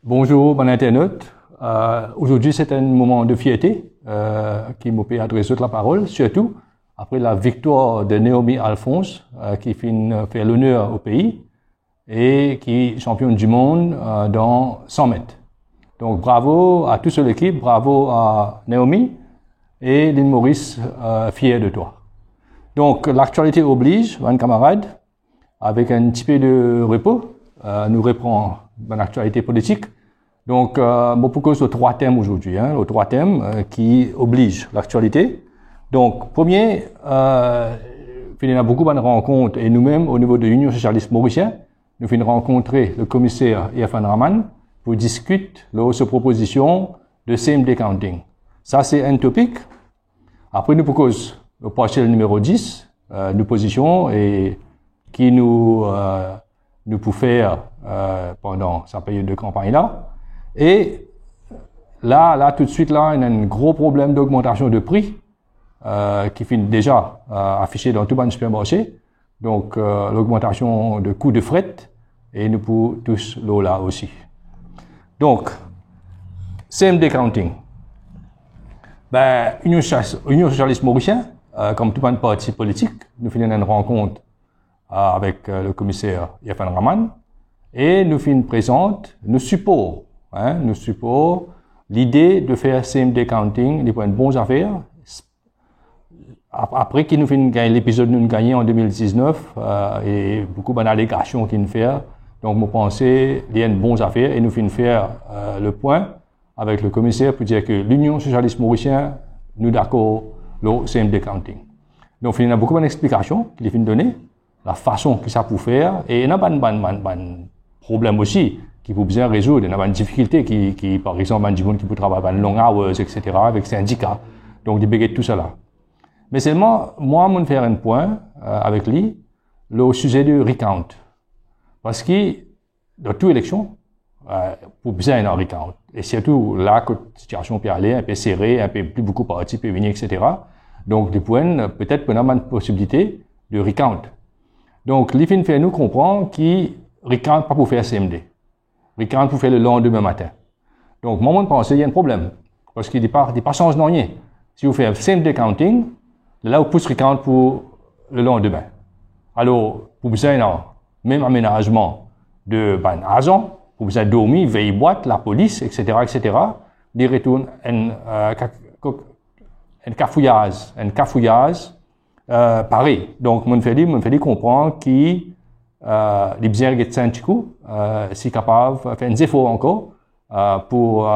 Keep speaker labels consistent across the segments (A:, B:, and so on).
A: Bonjour, bon internaute. Aujourd'hui, c'est un moment de fierté qui me permet d'adresser la parole, surtout après la victoire de Naomi Alphonse, qui fait l'honneur au pays et qui est championne du monde dans 100 mètres. Donc, bravo à toute l'équipe, bravo à Naomi et Lynn Maurice, fier de toi. Donc, l'actualité oblige, mes camarades, avec un petit peu de repos, nous reprend l'actualité politique. Donc, je propose les 3 thèmes aujourd'hui, les 3 thèmes qui obligent l'actualité. Donc, premier, il y a beaucoup de rencontres, et nous-mêmes, au niveau de l'Union socialiste mauricienne, nous venons rencontrer le commissaire Irfan Rahman pour discuter de cette proposition de CMD Counting. Ça, c'est un topic. Après, nous proposons le partiel numéro 10, nos positions, et qui nous peut faire pendant sa période de campagne-là. Et là, tout de suite, là, il y a un gros problème d'augmentation de prix qui finit déjà affiché dans tout le supermarché. Donc, l'augmentation de coûts de fret, et nous pouvons tous l'eau là aussi. Donc, CMD Counting. Union socialiste mauricienne, comme tout un parti politique, nous finissons une rencontre avec le commissaire Irfan Rahman, et nous finissons présente, nous supportons l'idée de faire CMD Counting, des bonnes affaires. Après qu'il nous finissons gagner l'épisode nous gagné en 2019, et beaucoup d'allégations qu'il nous fait. Donc, nous pensons qu'il y a une bonne affaire, et nous finissons faire le point avec le commissaire pour dire que l'Union socialiste mauricienne, nous d'accord le CMD Counting. Donc, il y a beaucoup d'explications qu'il finit donner, la façon que ça peut faire, et il y a un problème aussi qui peut bien résoudre. Il y a une difficulté qui par exemple, du monde qui peut travailler dans long hours, etc., avec syndicats. Donc, il y a tout cela. Mais seulement, moi, je vais faire un point avec lui, le sujet du recount. Parce que, dans toute élection, pour bien un recount. Et surtout, là, que la situation peut aller un peu serrée, un peu plus beaucoup de partis peuvent venir, etc. Donc, des points, peut-être, qu'on a une possibilité de recount. Donc, l'IFIN fait nous comprendre qu'il recount pas pour faire CMD. Recount pour faire le lendemain matin. Donc, moi, je pense qu'il y a un problème. Parce qu'il n'y a pas chance de rien. Si vous faites CMD counting, là, vous poussez recount pour le lendemain. Alors, pour vous avez même aménagement de agents, pour vous avez dormi, veille boîte, la police, etc., ils retournent un cafouillage, pareil. Donc, je me fais comprendre qu'il les bien regarder si capable de faire un effort encore pour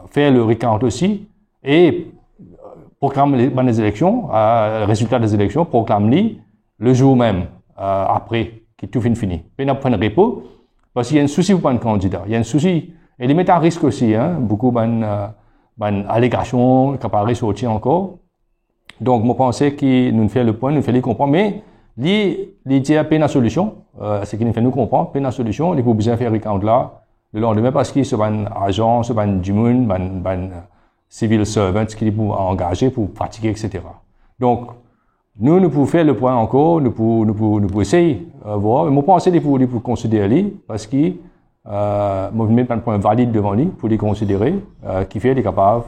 A: faire le recount aussi et proclamer les élections, le résultat des élections, proclamer le jour même après que tout fini. Puis on prend un repos parce qu'il y a un souci pour un candidat. Il y a un souci et il met à risque aussi, beaucoup d'allégations qui apparaissent sortir encore. Donc, moi, je pensais que nous faisons le point, nous faisons les comprendre, mais il y a une solution, ce qui nous fait nous comprendre, une solution, il faut bien faire le recount là, le lendemain, parce que c'est un agent, c'est un du monde, un civil servant qui peut engager pour pratiquer, etc. Donc, nous pouvons faire le point encore, nous pouvons essayer de voir, mais moi, je pense qu'il faut considérer, parce que, moi, je mets un point valide devant lui, pour les considérer, qui fait, il est capable,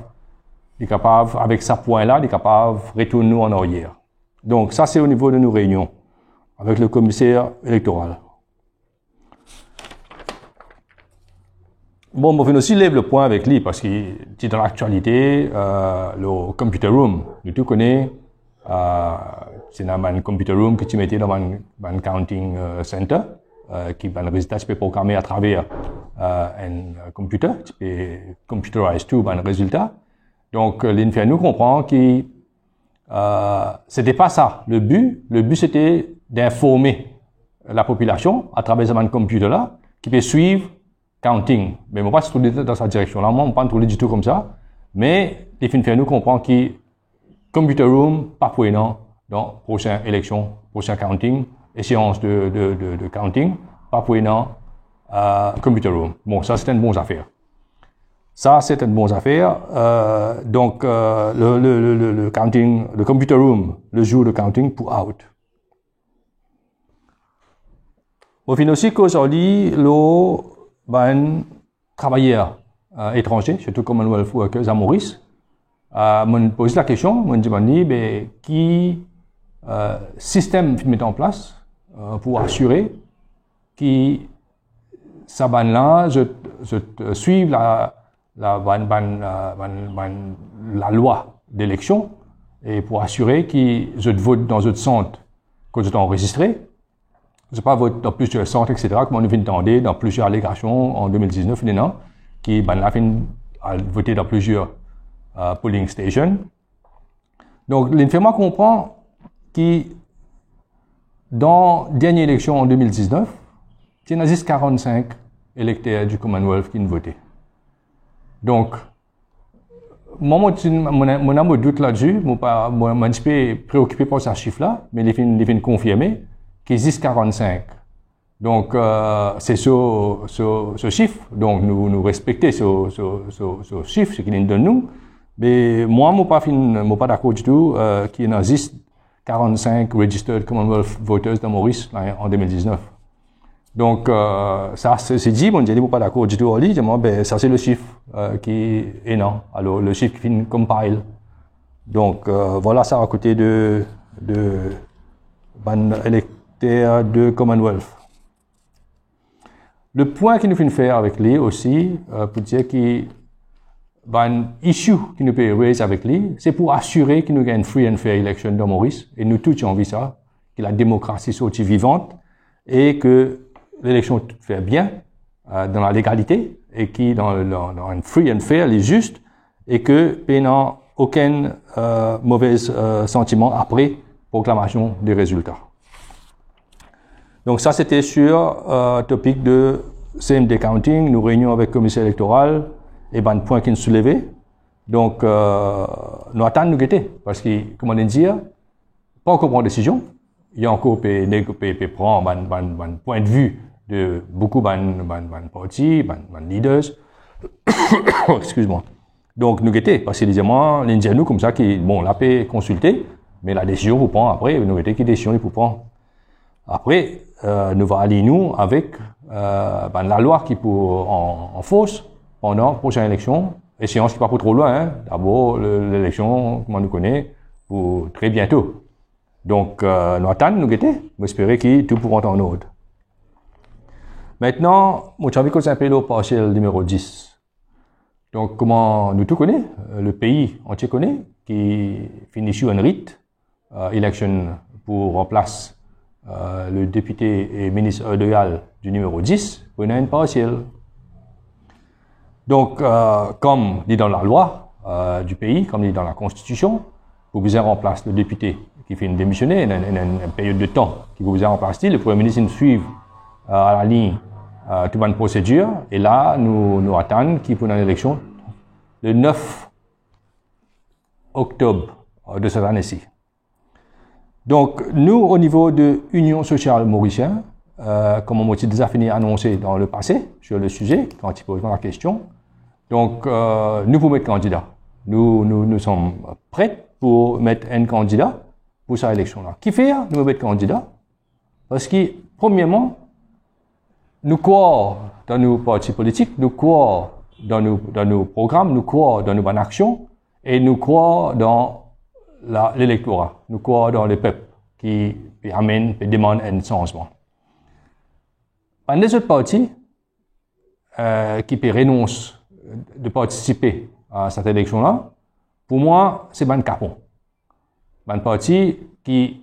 A: avec ce point-là, il est capable de retourner nous en arrière. Donc, ça, c'est au niveau de nos réunions avec le commissaire électoral. Bon, on va aussi lever le point avec lui parce que c'est dans l'actualité, le computer room, nous tous connaissons, c'est un computer room que tu mettais dans un counting center, qui va le résultat, tu peux programmer à travers un computer, tu peux computerize tout un résultat. Donc, l'INFER nous comprend que c'était pas ça. Le but c'était d'informer la population à travers un computer là, qui peut suivre counting. Mais on va pas se trouver dans cette direction-là. Moi, on ne pas trouver du tout comme ça. Mais, les FinFair nous comprend que computer room, pas pour dans prochaine élection, prochain counting, échéance de counting, pas pour computer room. Bon, ça, c'est une bonne affaire. Ça, c'est une bonne affaire. Donc, le counting, le computer room, le jour de counting pour out. On finit aussi qu'aujourd'hui, travailleurs étrangers, surtout Commonwealth Workers à Maurice. Me pose la question, me demande qui système met en place pour assurer que ça là je suive la loi d'élection et pour assurer que je vote dans un centre que je dois enregistrer. Je ne pas vote dans plusieurs centres, etc., comme on vient d'entendre dans plusieurs allégations en 2019, qui a voté dans plusieurs polling stations. Donc, l'infirmière comprend que dans la dernière élection en 2019, il y a juste 45 électeurs du Commonwealth qui ont voté. Donc, moi, je n'ai doute là-dessus, je ne suis pas préoccupé par ce chiffre-là, mais il vient confirmer qu'il existe 45. Donc, c'est ce chiffre. Donc, nous respectons ce chiffre, ce qu'il donne nous. Mais moi, je ne suis pas d'accord du tout qu'il y existe 45 registered Commonwealth voters dans Maurice en 2019. Donc, ça, c'est dit, je ne suis pas d'accord du tout. Ça, c'est le chiffre qui est non. Alors, le chiffre qui compile. Donc, voilà ça à côté de électeurs de Commonwealth. Le point qu'il nous fait faire avec lui aussi, pour dire qu'il y a un issue qui nous peut raise avec lui, c'est pour assurer qu'il nous gagne une free and fair election dans Maurice. Et nous tous, avons envie ça, que la démocratie soit vivante et que l'élection fait bien, dans la légalité, et qui dans une free and fair, elle est juste, et que il n'y a aucun mauvais sentiment après proclamation des résultats. Donc ça, c'était sur topic de CMD Counting, nous réunions avec le commissaire électoral, et ben, point qui nous soulevait. Donc, nous attendons nous guetter, parce que, comment dire, pas encore prendre décision, il y a encore prendre un point de vue de beaucoup de partis, de leaders. Excuse-moi. Donc, nous guetter, parce que évidemment, l'Indien nous, comme ça, qui, bon, la peut consulter, mais la décision vous prend après, nous guetter qui décision il vous prend. Après, nous va aller nous avec la loi qui pour en force pendant la prochaine élection, échéance qui pas pour trop loin, hein. D'abord l'élection, comme on nous connaît, pour très bientôt. Donc nous attendons, nous guetter, nous espérons que tout pourra en ordre. Maintenant, mon envie qu'on s'appelle au partiel numéro 10. Donc comment nous tout connaît, le pays entier connaît, qui finit sur un rite, élection pour remplacer le député et ministre ordéal du numéro 10 pour une partielle. Donc, comme dit dans la loi du pays, comme dit dans la Constitution, vous vous remplacer le député qui fait une démissionner, une période de temps qui vous remplace, le Premier ministre nous suit à la ligne toute une procédure, et là, nous attendons qu'il pour une élection le 9 octobre de cette année-ci. Donc, nous, au niveau de l'Union sociale mauricienne, comme on a déjà fini annoncé dans le passé sur le sujet, quand il pose la question, donc, nous pouvons mettre candidat. Nous sommes prêts pour mettre un candidat pour cette élection-là. Qui fait, nous mettre candidat? Parce que, premièrement, nous croyons dans nos partis politiques, nous croyons dans nos programmes, nous croyons dans nos bonnes actions, et nous croyons dans l'électorat. Nous croyons dans le peuple qui amène et demande un changement. Dans les autres partis qui renoncent de participer à cette élection-là, pour moi, c'est un capon. Un parti qui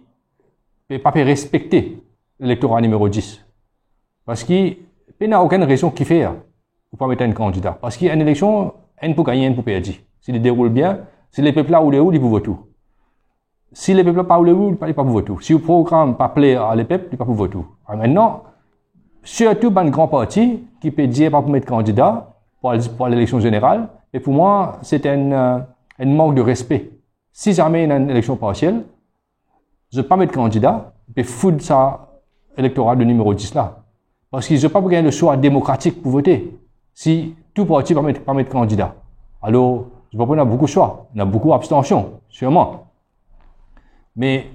A: ne peut pas respecter l'électorat numéro 10. Parce qu'il n'y a aucune raison qui fait pour pas mettre un candidat. Parce qu'il y a une élection, un pour gagner, un pour perdre. S'il déroule bien, si les peuples là ou les où, ils peuvent voter. Si les peuples pas ou les où, ils ne peuvent pas voter. Si le programme pas plaire à les peuples, ils ne peuvent pas voter. Alors maintenant, surtout un grand parti qui peut dire pas pour mettre candidat pour l'élection générale, et pour moi, c'est un manque de respect. Si jamais il y a une élection partielle, je ne vais pas mettre candidat, et foutre ça électorat de numéro 10 là. Parce que je ne vais pas gagner le choix démocratique pour voter. Si tout parti ne va pas mettre candidat. Alors, je ne vais pas prendre beaucoup de choix. Il y a beaucoup d'abstention, sûrement. Mais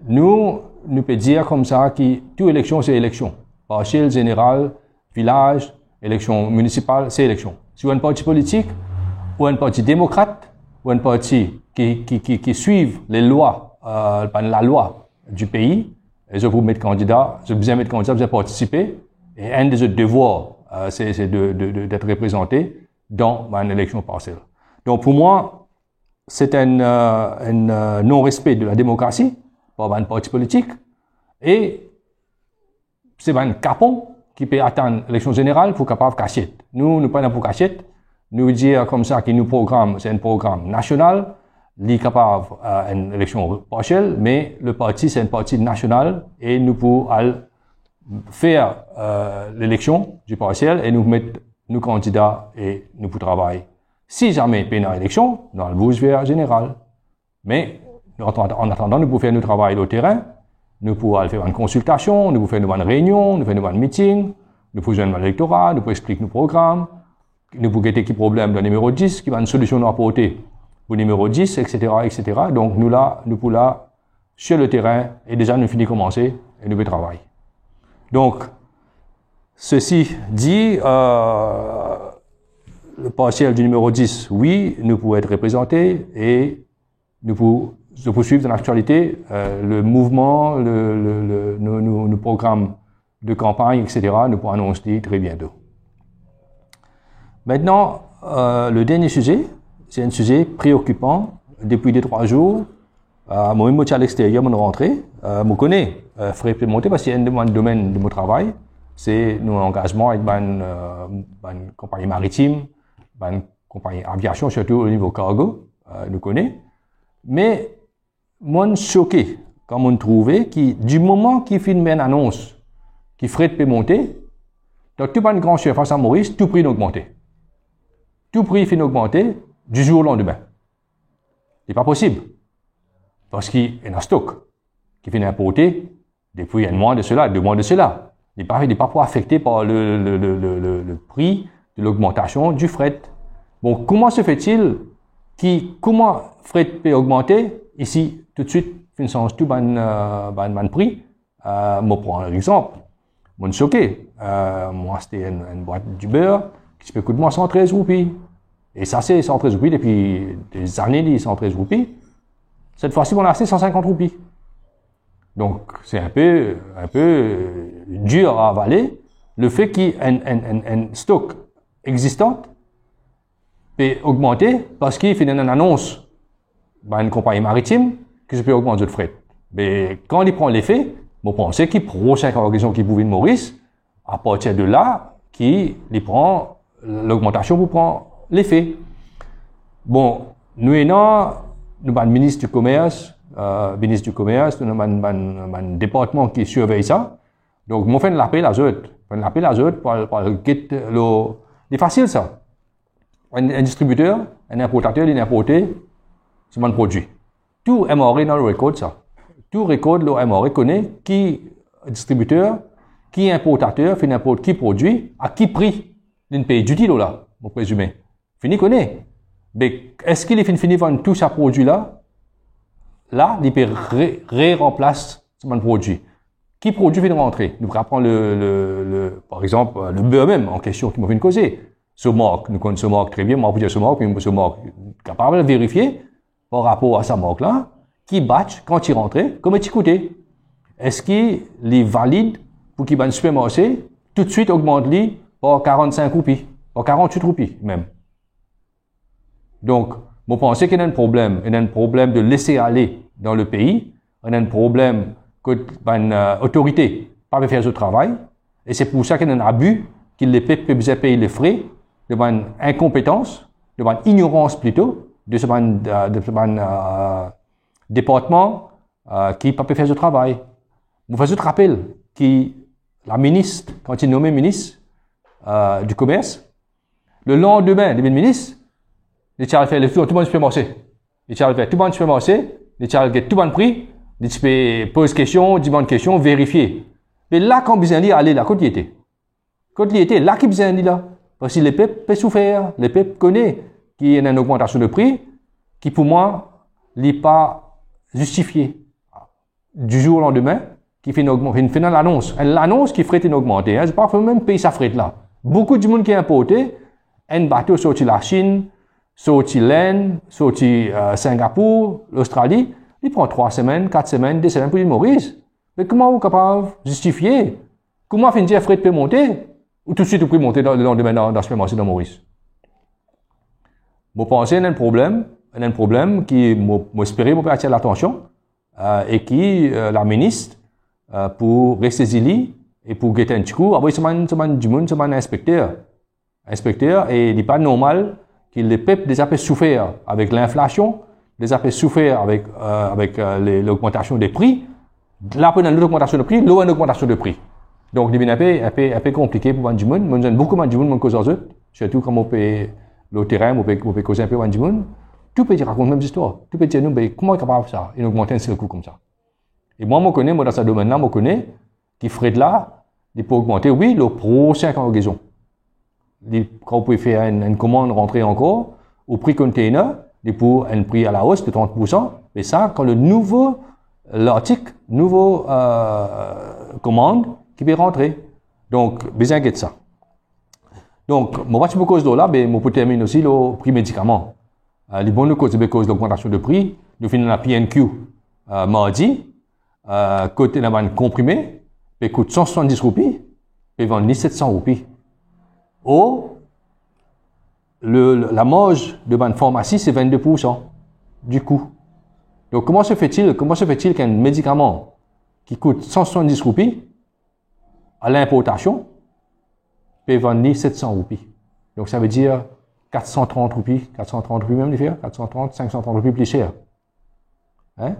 A: nous pouvons dire comme ça que toute élection, c'est élection. Partielle, générale, village, élection municipale, c'est élection. Si vous avez un parti politique, ou un parti démocrate, ou un parti qui suivent les lois, la loi du pays, et je vous mets candidat, je vous mettre candidat, vous avez participer, et un des devoirs, c'est d'être représenté dans une élection partielle. Donc pour moi, c'est un non-respect de la démocratie par un parti politique, et c'est un capon qui peut atteindre l'élection générale pour capable cachette. Nous ne prenons pas pour cachette. Nous dire comme ça que nous programme, c'est un programme national, il est capable une élection partielle, mais le parti c'est un parti national et nous pouvons faire l'élection du partiel et nous mettre nos candidats et nous pouvons travailler. Si jamais il y a une élection, dans le bouge vers général. Mais en attendant, nous pouvons faire notre travail au terrain, nous pouvons faire une consultation, nous pouvons faire une réunion, nous pouvons faire un meeting, nous pouvons faire un électorat, nous pouvons expliquer nos programmes, nous pouvons guetter qui problème dans le numéro 10, qui va une solution à apporter au numéro 10, etc., etc. Donc, nous pouvons là, sur le terrain, et déjà, nous finissons de commencer, et nous pouvons travailler. Donc, ceci dit, le partiel du numéro 10, oui, nous pouvons être représentés, et nous pouvons suivre dans l'actualité le mouvement, nos programmes de campagne, etc., nous pouvons annoncer très bientôt. Maintenant, le dernier sujet, c'est un sujet préoccupant. Depuis 2-3 jours, moi-même, je suis à l'extérieur, je suis rentré. Je connais Frédéric Pémonté parce que c'est un domaine de mon travail. C'est nos engagements avec une compagnie maritime, une compagnie aviation, surtout au niveau cargo, nous connaissons. Mais, moi, je suis choqué quand on trouvait que du moment qu'il fait une annonce qui Frédéric Pémonté, dans tout le grand chef à Maurice, tout prix a augmenté. Tout prix finit augmenter du jour au lendemain. C'est pas possible. Parce qu'il y a un stock qui finit importer depuis un mois de cela, 2 mois de cela. Il n'est pas affecté par le prix de l'augmentation du fret. Bon, comment se fait-il comment fret peut augmenter ici, tout de suite, il change tout le prix. Je prends un exemple. Je suis choqué. Moi, c'était une boîte du beurre qui se coûte moi 113 roupies. Et ça, c'est 113 roupies depuis des années, 113 roupies. Cette fois-ci, on a acheté 150 roupies. Donc, c'est un peu dur à avaler. Le fait qu'il y ait un stock existant peut augmenter parce qu'il fait une annonce par une compagnie maritime que je peux augmenter le fret. Mais quand il prend l'effet, on pense qu'il prochaine cargaison qui pouvait de Maurice, à partir de là, qu'il prend l'augmentation pour prendre l'effet. Bon, nous avons un ministre du Commerce, nous avons un département qui surveille ça. Donc, moi, je fais l'appel à eux. Pour c'est facile ça. Un distributeur, un importateur, il importe, c'est mon produit. Tout MRE dans le record ça. Tout record, le MRE connaît qui distributeur, qui importateur, fait n'importe qui produit, à qui prix d'une paye du deal là, mon présumé. Fini connaît. Mais est-ce qu'il est fini vendre tout ce produit là? Là, il peut remplacer ce produit. Qui produit vient de rentrer? Nous prendre par exemple, le beurre même en question qui m'a fait causer. Ce marque, nous connaissons ce marque très bien, moi, je ce marque, mais ce marque, capable de vérifier par rapport à sa marque là, qui batch quand il rentrait, comment il coûtait. Est-ce qu'il est valide pour qu'il va un supermarché, tout de suite augmente-lui par 45 roupies, par 48 roupies même. Donc, je pense qu'il y a un problème. Il y a un problème de laisser aller dans le pays. Il y a un problème que l'autorité ne peut pas faire ce travail. Et c'est pour ça qu'il y a un abus, qu'il les peut payer les frais, de une incompétence, de une ignorance plutôt, de ce département qui ne peut pas faire ce travail. Vous faites ce rappel que la ministre, quand il est nommé ministre du Commerce, le lendemain, le ministre, il a fait le tour, tout le monde peut marcher. Il a fait tout le monde peut marcher, il a fait tout le monde prix, il peut poser question, demander question, vérifier. Mais là, quand besoin d'y aller, là, quand il était. Quand il était, là, qui besoin d'y là. Parce que les peuples peuvent souffrir, les peuples connaissent qu'il y a une augmentation de prix, qui pour moi, n'est pas justifiée. Du jour au lendemain, qui fait une annonce. L'annonce qui ferait une augmentée. Hein. Je ne sais pas, faut même payer sa frette là. Beaucoup de monde qui est importé, un bateau sorti la Chine, sorti l'Inde, sorti Singapour, l'Australie, il prend 3 semaines, 4 semaines, 2 semaines pour l'île Maurice. Mais comment vous êtes capable de justifier? Comment finir frais peut monter? Ou tout de suite vous pouvez monter dans le lendemain dans ce marché dans Maurice? Je pense qu'il y a un problème qui m'espérait pour attirer l'attention et qui la ministre pour ressaisir et pour guetter un petit coup. Après, c'est un inspecteur et il n'est pas normal que les peuples déjà peuvent souffrir avec l'inflation, déjà peuvent souffrir avec l'augmentation des prix. Là, après, une augmentation de prix, là, une augmentation de prix. Donc, il est un peu compliqué pour du monde. Moi, j'aime beaucoup du monde, surtout quand on peut le terrain, on peut causer un peu du monde. Tout peut dire raconter même histoire. Tout peut dire nous, comment est capable de faire ça? Et augmenter un seul coup comme ça. Et moi, dans ce domaine-là, je connais qui ferait de là, il peut augmenter, oui, le prochain conjugaison. Quand vous pouvez faire une commande rentrer encore, au prix container, il peut un prix à la hausse de 30%. Mais ça, quand l'article, commande, qui peut rentrer. Donc, besoin de ça. Donc, moi, je me cause de là, mais je peux terminer aussi le prix médicaments. Les bonnes causes de l'augmentation de prix, nous finissons la PNQ mardi, côté d'un ban comprimé, qui coûte 170 roupies, et vend 1700 roupies. Ou, la marge de ban pharmacie, c'est 22% du coût. Donc, comment se fait-il qu'un médicament qui coûte 170 roupies, à l'importation, peut vendre 700 roupies. Donc, ça veut dire 430 roupies même, les faire 430, 530 roupies plus cher. Hein?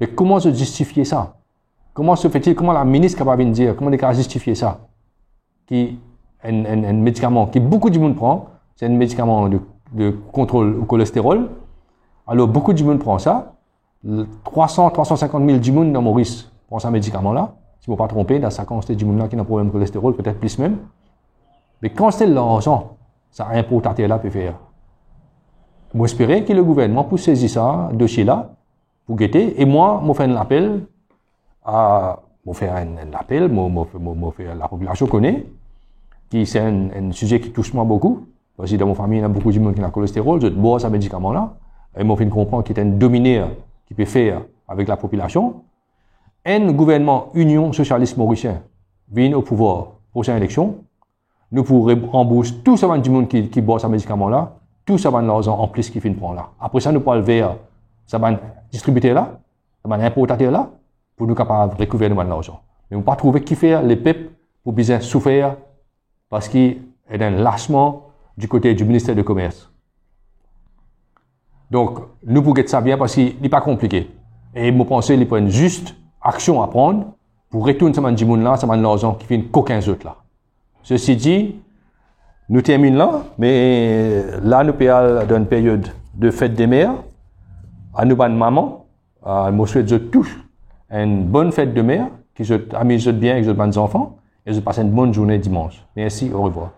A: Mais comment se justifier ça? Comment se fait-il, comment la ministre est capable de dire, comment elle a justifié ça? Un médicament que beaucoup de monde prend, c'est un médicament de contrôle au cholestérol. Alors, beaucoup de monde prend ça. 350 000 du monde dans Maurice prend ce médicament-là. Si je ne me pas tromper, dans sa quantité du monde-là qui a un problème de cholestérol, peut-être plus même. Mais quand c'est l'argent, ça importe à là peut faire. Moi, j'espérais que le gouvernement puisse saisir ça, dossier-là, pour guetter. Et moi, je fais un appel la population connaît, qui c'est un sujet qui touche moi beaucoup. Parce que dans mon famille, il y a beaucoup de monde qui a le cholestérol, je bois ce médicament-là. Et moi, je comprends qu'il y a un dominaire qui peut faire avec la population. Un gouvernement Union Socialiste Mauricien vient au pouvoir, prochaine élection, nous pourrons rembourser tout ce monde qui boit ce médicament-là, tout ce l'argent en plus qui finit prendre là. Après ça, nous pourrons le vers ça va distribuer là, ça va importer là, pour nous capables de récupérer l'argent. Mais on ne peut pas trouver qui fait les peuples pour bien souffrir parce qu'il y a un lâchement du côté du ministère du Commerce. Donc, nous pouvons ça bien parce qu'il n'est pas compliqué. Et je pense qu'il y a une juste action à prendre pour retourner ce monde-là, ce l'argent qui fait qu'aucun autre là. Ceci dit, nous terminons là, mais là, nous sommes dans une période de fête des mères. À nous, maman, je souhaite tous une bonne fête de mère, qui je amuse bien avec les enfants, et je passe une bonne journée dimanche. Merci, au revoir.